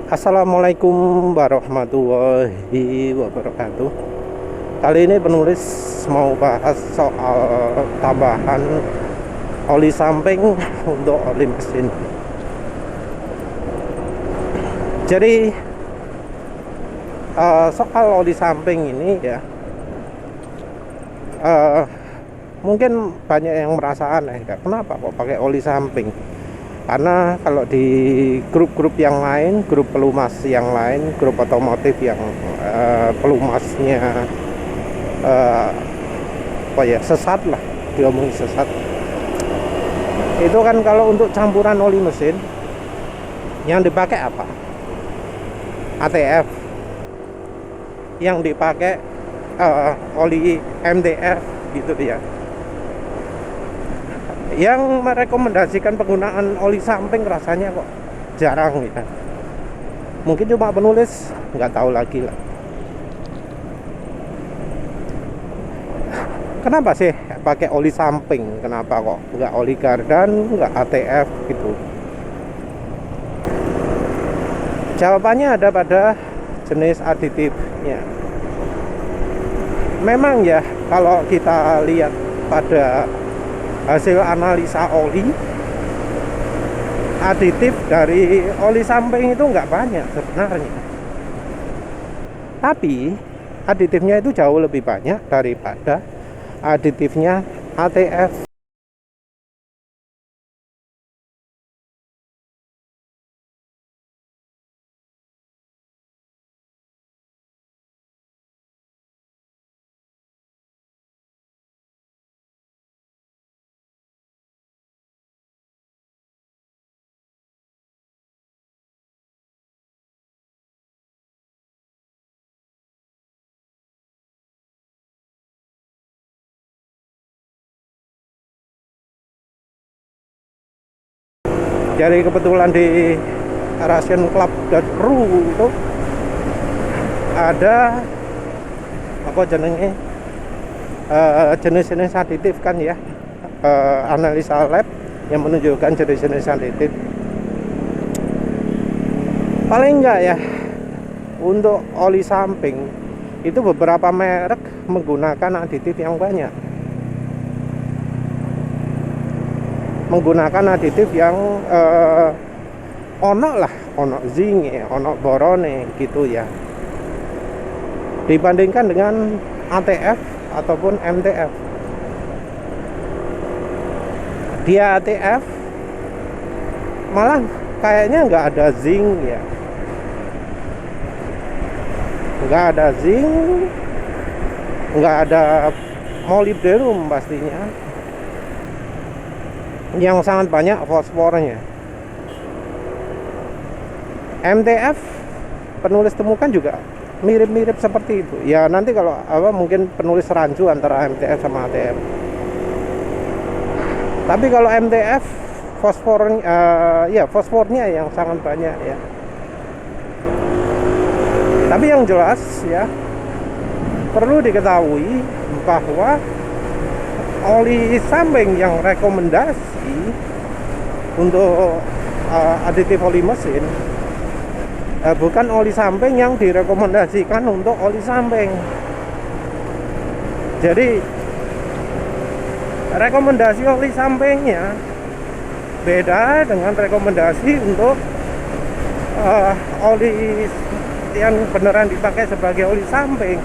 Assalamualaikum warahmatullahi wabarakatuh. Kali ini penulis mau bahas soal tambahan oli samping untuk oli mesin. Jadi soal oli samping ini ya, mungkin banyak yang merasa aneh, kenapa kok pakai oli samping? Karena kalau di grup-grup yang lain, grup pelumas yang lain, grup otomotif yang pelumasnya sesat lah, diomongin sesat. Itu kan kalau untuk campuran oli mesin yang dipakai apa? ATF. Yang dipakai oli MDF gitu ya. Yang merekomendasikan penggunaan oli samping rasanya kok jarang ya. Mungkin cuma penulis, nggak tahu lagi lah. Kenapa sih pakai oli samping? Kenapa kok nggak oli gardan, nggak ATF gitu? Jawabannya ada pada jenis aditifnya. Memang ya, kalau kita lihat pada hasil analisa oli, aditif dari oli samping itu nggak banyak sebenarnya, tapi aditifnya itu jauh lebih banyak daripada aditifnya ATF. Jadi kebetulan di Russianclub.ru itu ada apa jenis-jenis aditif kan ya, analisa lab yang menunjukkan jenis-jenis aditif. Paling enggak ya, untuk oli samping itu beberapa merek menggunakan aditif yang banyak, menggunakan aditif yang ono zinc, ono borone gitu ya, dibandingkan dengan ATF ataupun MTF. Dia ATF malah kayaknya nggak ada zinc ya, nggak ada zinc, nggak ada molybdenum pastinya, yang sangat banyak fosfornya. MTF penulis temukan juga mirip-mirip seperti itu ya. Nanti kalau mungkin penulis rancu antara MTF sama ATF. Tapi kalau MTF fosfornya yang sangat banyak ya. Tapi yang jelas ya, perlu diketahui bahwa oli samping yang rekomendasi untuk aditif oli mesin bukan oli samping yang direkomendasikan untuk oli samping. Jadi rekomendasi oli sampingnya beda dengan rekomendasi untuk oli yang beneran dipakai sebagai oli samping.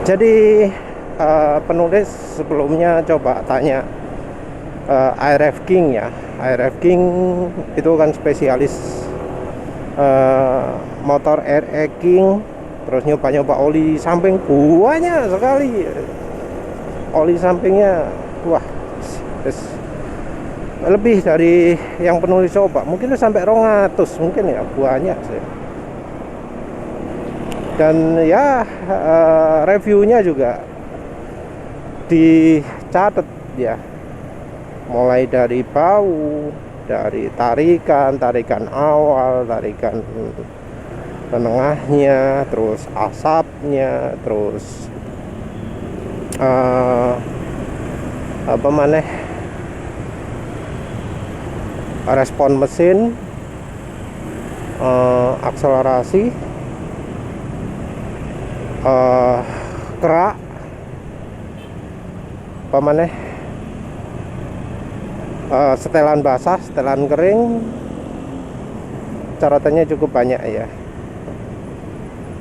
Jadi penulis sebelumnya coba tanya ARF King ya. ARF King itu kan spesialis motor RE King, terus nyoba-nyoba oli samping banyak sekali. Oli sampingnya wah, lebih dari yang penulis coba, mungkin sampai 200 mungkin ya, banyak sih. Dan ya reviewnya juga dicatat ya, mulai dari bau, dari tarikan awal, tarikan penengahnya, terus asapnya, terus respon mesin, akselerasi, kerak, apa maneh, setelan basah, setelan kering, caratannya cukup banyak ya.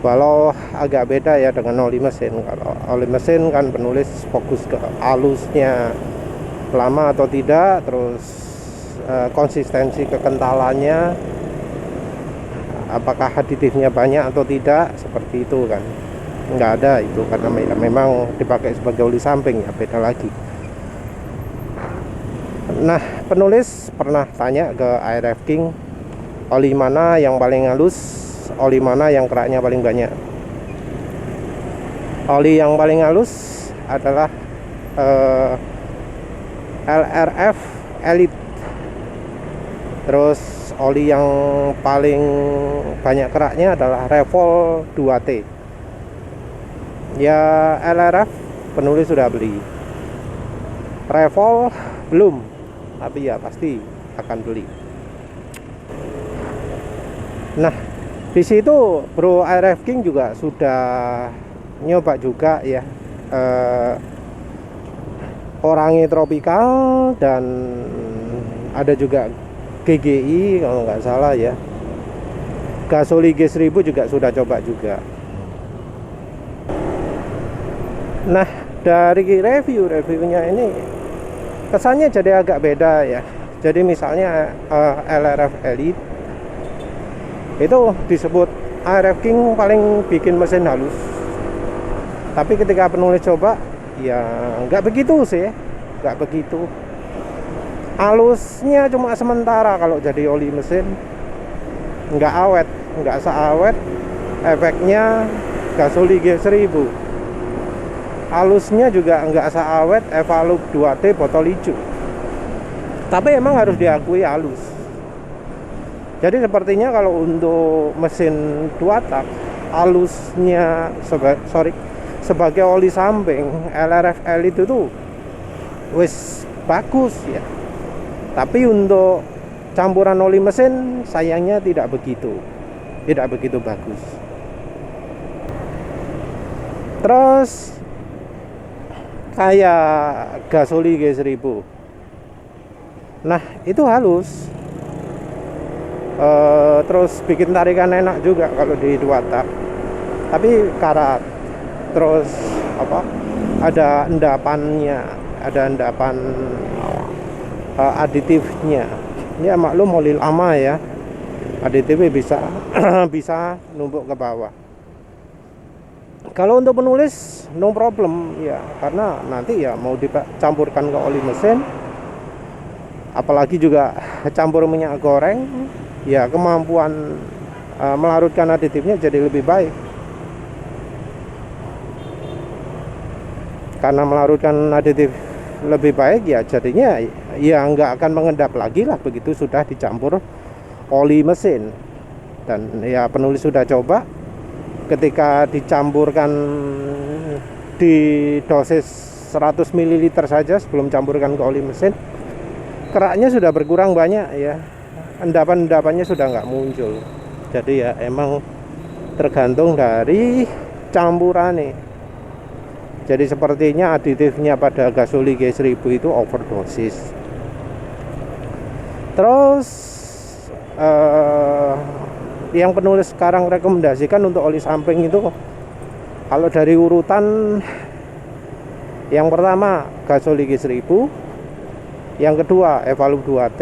Walau agak beda ya dengan oli mesin. Kalau oli mesin kan penulis fokus ke halusnya lama atau tidak, terus konsistensi kekentalannya, apakah aditifnya banyak atau tidak, seperti itu kan. Nggak ada itu, karena memang dipakai sebagai oli samping ya, beda lagi. Nah, penulis pernah tanya ke ARF King, oli mana yang paling halus, oli mana yang keraknya paling banyak. Oli yang paling halus adalah LRF Elite. Terus oli yang paling banyak keraknya adalah Revol 2T. Ya, LRF penulis sudah beli, Revol belum, tapi ya pasti akan beli. Nah, di situ Bro ARF King juga sudah nyoba juga ya, Orange Tropical, dan ada juga GGI kalau nggak salah ya. Gasoli G1000 juga sudah coba juga. Nah, dari reviewnya ini kesannya jadi agak beda ya. Jadi misalnya LRF Elite itu disebut ARF King paling bikin mesin halus, tapi ketika penulis coba ya nggak begitu sih, nggak begitu. Halusnya cuma sementara kalau jadi oli mesin, nggak awet, nggak seawet efeknya Gasoli G1000. Halusnya juga nggak seawet Evalube 2T botol hijau, tapi emang harus diakui halus. Jadi sepertinya kalau untuk mesin 2 tak, halusnya sebagai oli samping LRF Elite itu wis bagus ya. Tapi untuk campuran oli mesin sayangnya tidak begitu bagus. Terus kayak Gasoli G1000, nah itu halus, terus bikin tarikan enak juga kalau di 2 tak, tapi karat. Terus ada endapannya, ada endapan aditifnya. Ya maklum oli lama ya, aditifnya bisa bisa numpuk ke bawah. Kalau untuk penulis no problem ya, karena nanti ya mau dicampurkan ke oli mesin, apalagi juga campur minyak goreng, ya kemampuan melarutkan aditifnya jadi lebih baik. Karena melarutkan aditif lebih baik ya, jadinya ya nggak akan mengendap lagi lah begitu sudah dicampur oli mesin. Dan ya penulis sudah coba, ketika dicampurkan di dosis 100 ml saja sebelum campurkan ke oli mesin, keraknya sudah berkurang banyak ya, endapan-endapannya sudah nggak muncul. Jadi ya emang tergantung dari campuran nih. Jadi sepertinya aditifnya pada Gasoli G1000 itu overdosis. Terus yang penulis sekarang rekomendasikan untuk oli samping itu, kalau dari urutan, yang pertama Gasoli G1000, yang kedua Evalube 2T,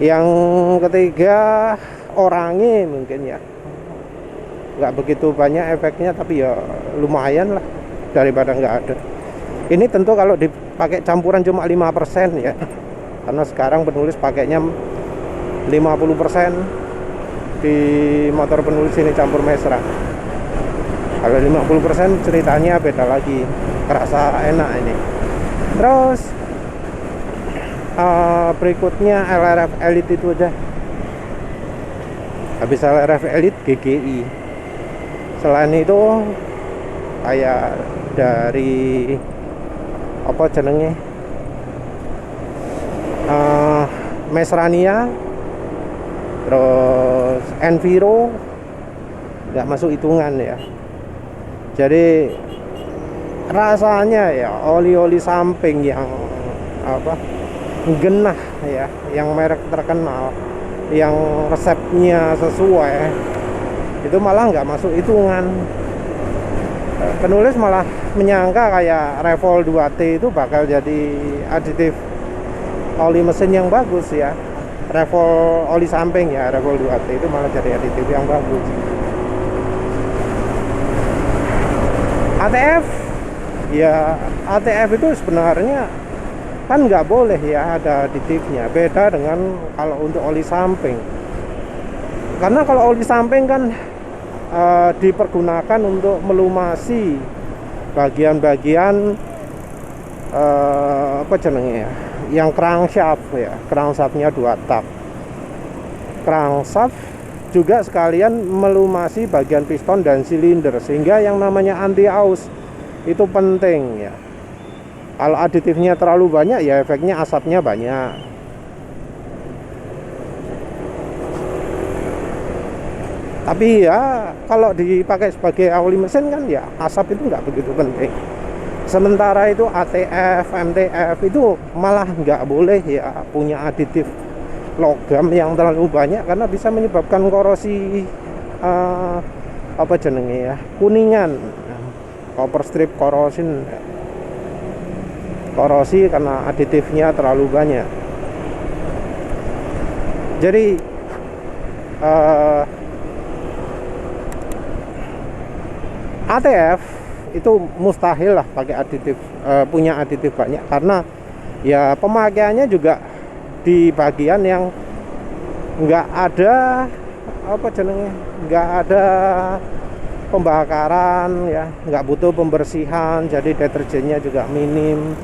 yang ketiga Orange mungkin ya. Nggak begitu banyak efeknya, tapi ya lumayan lah daripada nggak ada. Ini tentu kalau dipakai campuran cuma 5% ya, karena sekarang penulis pakainya 50% di motor penulis ini campur mesra. Kalau 50% ceritanya beda lagi, kerasa enak ini. Terus berikutnya LRF Elite itu aja. Habis LRF Elite GGI. Selain itu kayak dari apa jenenge, Mesrania, terus Enviro nggak masuk hitungan ya. Jadi rasanya ya oli-oli samping yang apa, genah ya, yang merek terkenal, yang resepnya sesuai, itu malah nggak masuk hitungan. Penulis malah menyangka kayak Revol 2T itu bakal jadi aditif oli mesin yang bagus ya. Revol oli samping ya, Revol 2T itu malah jadi aditif yang bagus. ATF ya, ATF itu sebenarnya kan nggak boleh ya ada aditifnya. Beda dengan kalau untuk oli samping, karena kalau oli samping kan dipergunakan untuk melumasi bagian-bagian apa jenenge ya, yang crankshaft ya, crankshaftnya 2 tak. Crankshaft juga sekalian melumasi bagian piston dan silinder, sehingga yang namanya anti aus itu penting ya. Kalau aditifnya terlalu banyak ya efeknya asapnya banyak. Tapi ya kalau dipakai sebagai oli mesin kan ya asap itu nggak begitu penting. Sementara itu ATF, MTF itu malah nggak boleh ya punya aditif logam yang terlalu banyak, karena bisa menyebabkan korosi apa jenenge ya, kuningan, copper strip corrosion, korosi karena aditifnya terlalu banyak. Jadi ATF itu mustahil lah pakai aditif, punya aditif banyak, karena ya pemakaiannya juga di bagian yang nggak ada apa jenenge, nggak ada pembakaran ya, nggak butuh pembersihan, jadi deterjennya juga minim.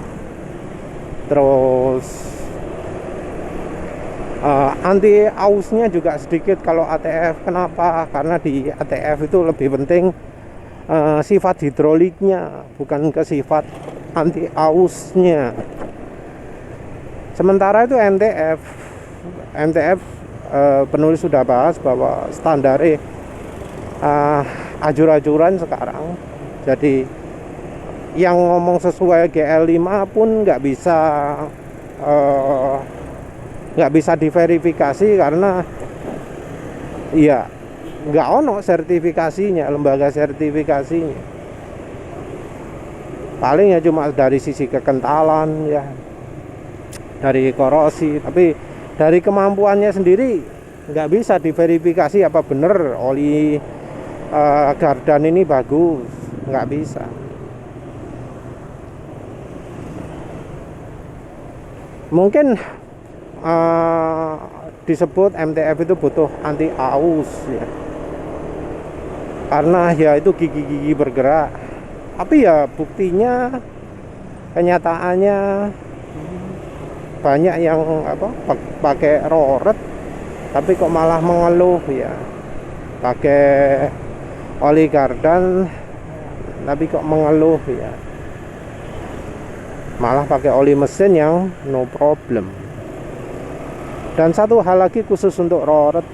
Terus anti ausnya juga sedikit kalau ATF. Kenapa? Karena di ATF itu lebih penting sifat hidroliknya, bukan ke sifat anti ausnya. Sementara itu MTF penulis sudah bahas bahwa standar ajur-ajuran sekarang. Jadi yang ngomong sesuai GL5 pun nggak bisa diverifikasi, karena ya nggak ono sertifikasinya, lembaga sertifikasinya. Paling ya cuma dari sisi kekentalan ya, dari korosi, tapi dari kemampuannya sendiri nggak bisa diverifikasi apa bener oli Gardan ini bagus, nggak bisa. Mungkin disebut MTF itu butuh anti aus ya, karena ya itu gigi-gigi bergerak. Tapi ya buktinya, kenyataannya banyak yang apa pakai roret tapi kok malah mengeluh ya, pakai oli Gardan tapi kok mengeluh ya, malah pakai oli mesin yang no problem. Dan satu hal lagi khusus untuk roret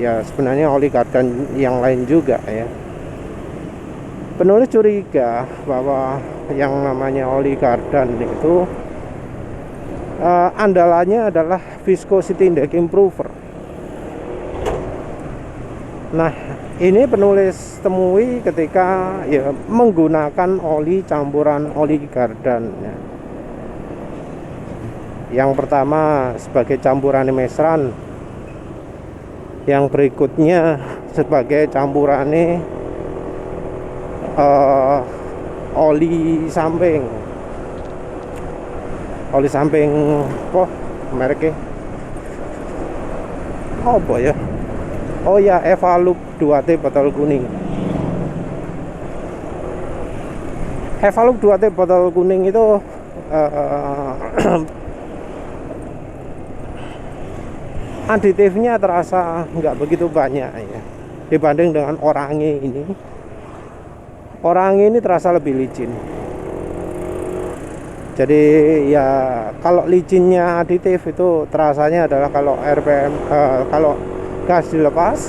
ya, sebenarnya oli Gardan yang lain juga ya. Penulis curiga bahwa yang namanya oli Gardan itu andalannya adalah viscosity index improver. Nah, ini penulis temui ketika ya menggunakan oli campuran oli Gardan ya. Yang pertama sebagai campuran mesran, yang berikutnya sebagai campuran oli samping. Oli samping kok mereknya apa ya? Oh ya, Evalup 2T botol kuning. Evalup 2T botol kuning itu aditifnya terasa nggak begitu banyak ya, dibanding dengan Orange ini. Orange ini terasa lebih licin. Jadi ya Kalau licinnya aditif itu terasanya adalah kalau RPM kalau gas dilepas,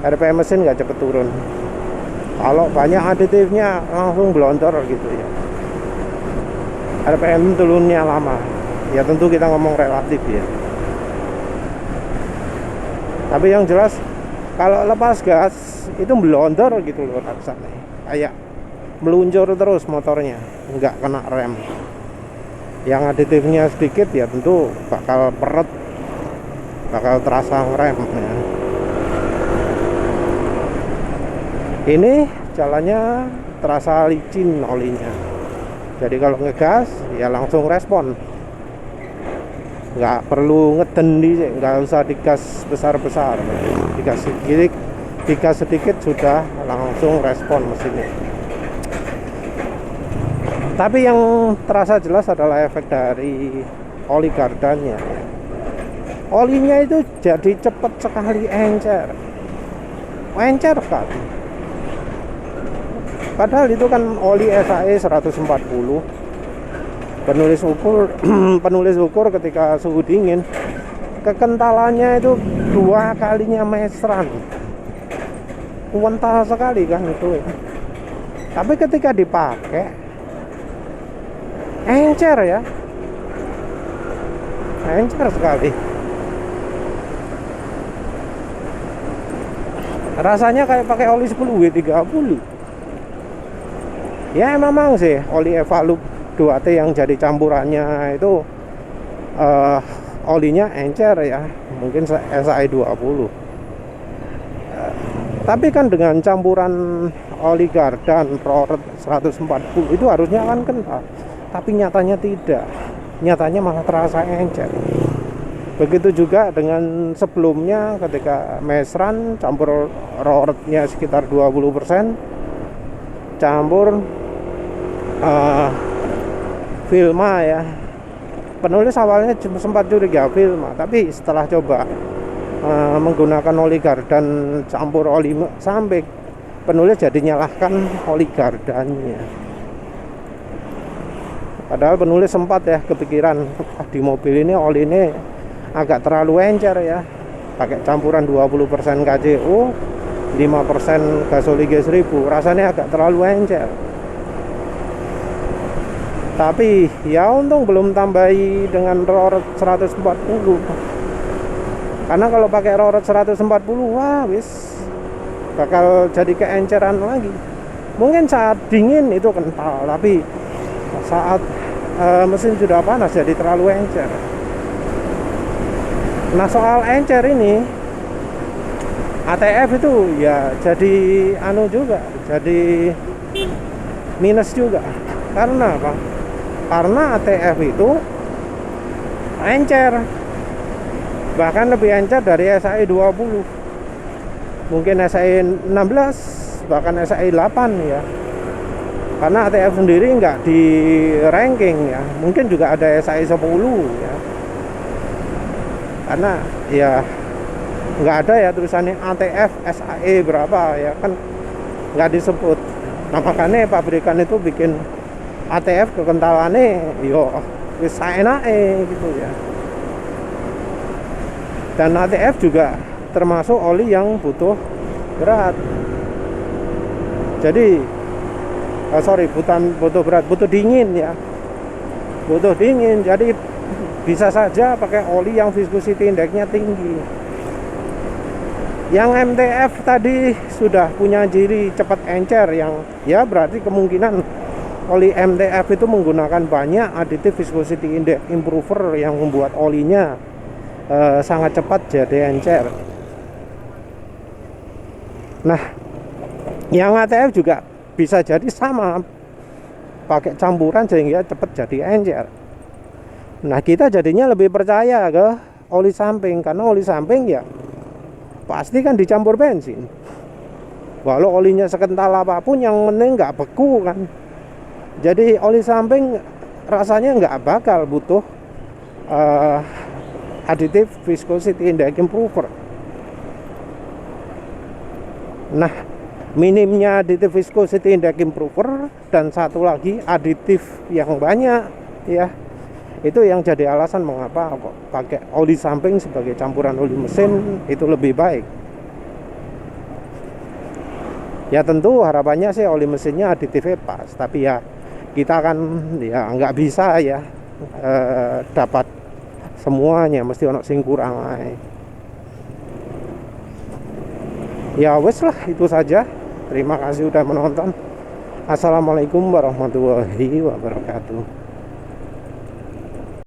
RPM mesin nggak cepet turun. Kalau banyak aditifnya langsung blontor gitu ya, RPM turunnya lama. Ya tentu kita ngomong relatif ya. Tapi yang jelas kalau lepas gas itu blontor gitu loh rasanya, kayak meluncur terus motornya, nggak kena rem. Yang aditifnya sedikit ya tentu bakal peret, bakal terasa ngerem ya. Ini jalannya terasa licin olinya, jadi kalau ngegas ya langsung respon, nggak perlu ngeden nggak usah digas besar-besar, digas sedikit sudah langsung respon mesinnya. Tapi yang terasa jelas adalah efek dari oli gardannya. Olinya itu jadi cepat sekali encer sekali. Padahal itu kan oli SAE 140. Penulis ukur ketika suhu dingin, kekentalannya itu 2 kalinya mesran. Kental sekali kan itu. Tapi ketika dipakai encer ya, encer sekali. Rasanya kayak pakai oli 10W30. Ya memang sih oli Evalup 2T yang jadi campurannya itu olinya encer ya, mungkin SAE 20. Tapi kan dengan campuran oli gardan Roret 140 itu harusnya kan kental. Tapi nyatanya tidak, nyatanya malah terasa encer. Begitu juga dengan sebelumnya ketika mesran campur roretnya sekitar 20%, campur Vilma ya. Penulis awalnya sempat curiga Vilma, tapi setelah coba menggunakan oli gardan campur oli samping, penulis jadi nyalahkan oli gardannya. Padahal penulis sempat ya kepikiran, di mobil ini oli ini agak terlalu encer ya, pakai campuran 20% KCO 5% gasoli G1000, rasanya agak terlalu encer. Tapi ya untung belum tambahi dengan roret 140, karena kalau pakai roret 140 wah wis bakal jadi keenceran lagi. Mungkin saat dingin itu kental, tapi saat mesin sudah panas jadi terlalu encer. Nah soal encer ini, ATF itu ya jadi juga, jadi minus juga. Karena apa? Karena ATF itu encer, bahkan lebih encer dari SAE 20, mungkin SAE 16, bahkan SAE 8 ya. Karena ATF sendiri nggak di ranking ya, mungkin juga ada SAE 10 ya. Karena ya nggak ada ya tulisannya ATF SAE berapa ya, kan nggak disebut. Nah makanya pabrikan itu bikin ATF kekentalannya yo wis saenake gitu ya. Dan ATF juga termasuk oli yang butuh berat. Jadi butuh berat, butuh dingin ya, butuh dingin. Jadi bisa saja pakai oli yang viscosity indexnya tinggi. Yang MTF tadi sudah punya ciri cepat encer, yang ya berarti kemungkinan oli MTF itu menggunakan banyak aditif viscosity index improver yang membuat olinya sangat cepat jadi encer. Nah yang ATF juga bisa jadi sama, pakai campuran sehingga cepat jadi encer. Nah kita jadinya lebih percaya ke oli samping, karena oli samping ya pasti kan dicampur bensin. Walau olinya sekental apapun, yang penting nggak beku kan. Jadi oli samping rasanya nggak bakal butuh aditif viscosity index improver. Nah minimnya aditif viscosity index improver dan satu lagi aditif yang banyak ya, Itu yang jadi alasan mengapa kok pakai oli samping sebagai campuran oli mesin itu lebih baik. Ya tentu harapannya sih oli mesinnya aditifnya pas, tapi ya kita kan ya nggak bisa ya dapat semuanya, mesti ono sing kurang ae. Ya wes lah, itu saja. Terima kasih udah menonton. Assalamualaikum warahmatullahi wabarakatuh.